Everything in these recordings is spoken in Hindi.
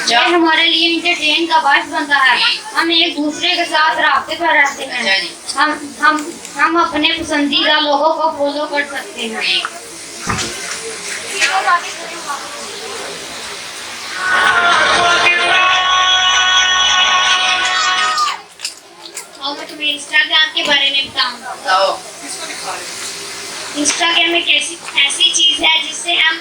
ये हमारे लिए इंटरटेन का बायस बनता है। हम एक दूसरे के साथ रास्ते पर रहते हैं। हम अपने पसंदीदा लोगों को फॉलो कर सकते हैं। और मैं तुम्हें इंस्टाग्राम के बारे में बताऊं। इंस्टाग्राम एक ऐसी चीज है जिससे हम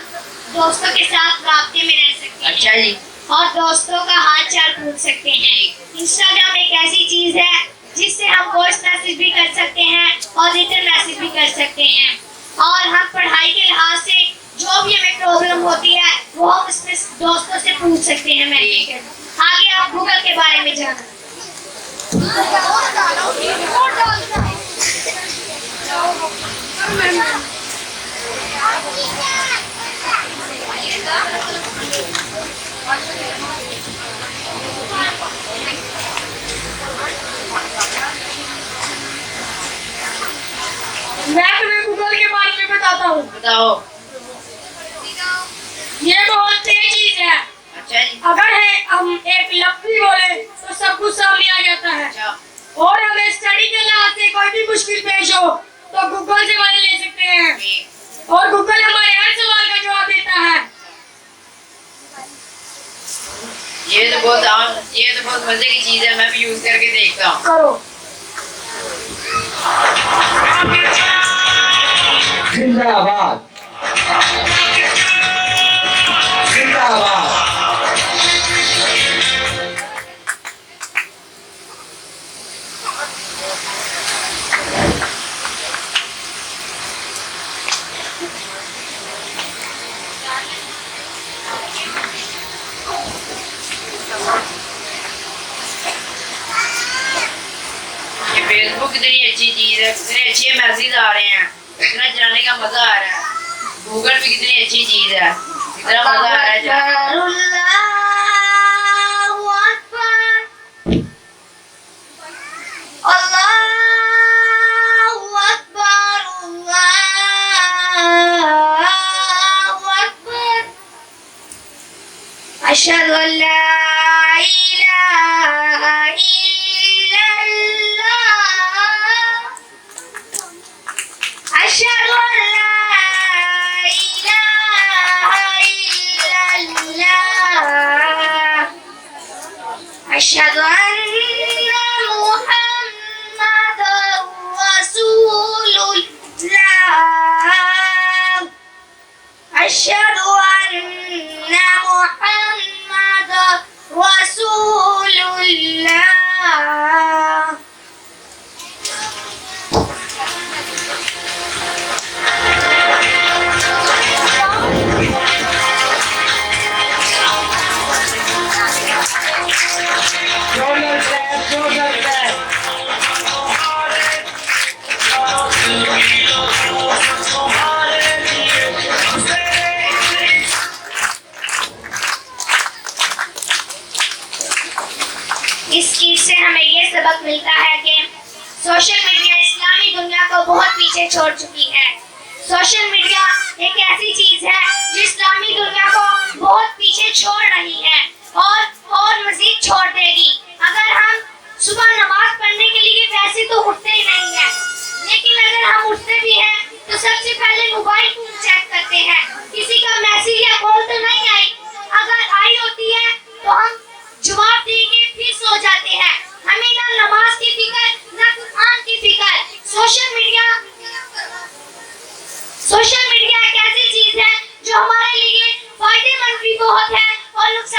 दोस्तों के साथ रास्ते में रह सकते हैं। अच्छा जी। और दोस्तों का हाल चाल पूछ सकते हैं। इंस्टाग्राम एक ऐसी चीज है जिससे हम वॉइस मैसेज भी कर सकते हैं और रिटर्न मैसेज भी कर सकते हैं। और हम पढ़ाई के लिहाज से जो भी हमें प्रॉब्लम होती है वो हम उसमें दोस्तों से पूछ सकते हैं मैसेज कर। आगे आप गूगल के बारे में जाना। मैं तुम्हें गूगल के बारे में बताता हूँ। बताओ। ये बहुत तेज चीज है। अच्छा जी। अगर हम एक लफ्ज़ बोले तो सब कुछ सामने आ जाता है। अच्छा। और हमें स्टडी के लिहाज से कोई भी मुश्किल पेश हो तो गूगल से मदद ले सकते हैं और गूगल हमारे हर सवाल का जवाब देता है। ये तो बहुत मजे की चीज है। मैं भी यूज करके देखता हूँ। करो। जिंदाबाद जिंदाबाद। ये फेसबुक कितनी अच्छी चीज है। कितने अच्छे मैसेज आ रहे हैं। इतना चलाने का मजा आ रहा है। गूगल भी कितनी अच्छी चीज है। इतना मजा आ रहा है चलाने। अशहदु अल्ला इलाहा इल्लल्लाह अशहदु अल्ला इलाहा इल्लल्लाह अशहदु अन्ना मुहम्मदर रसूलुल्लाह अशहदु अन्ना मुहम्मदर रसूलुल्लाह। इस चीज से हमें ये सबक मिलता है कि सोशल मीडिया इस्लामी दुनिया को बहुत पीछे छोड़ चुकी है। सोशल मीडिया एक ऐसी चीज है जो इस्लामी दुनिया को बहुत पीछे छोड़ रही है और मजीद छोड़ देगी। अगर हम सुबह नमाज पढ़ने के लिए वैसे तो उठते ही नहीं है, लेकिन अगर हम उठते भी हैं तो सबसे पहले मोबाइल फोन चेक करते हैं किसी का मैसेज या कॉल तो नहीं आई। अगर आई होती है तो हम जवाब देके फिर सो जाते हैं। हमें ना नमाज की फिक्र ना कुरान की फिक्र। सोशल मीडिया एक ऐसी चीज है जो हमारे लिए फायदेमंद भी बहुत है और नुकसान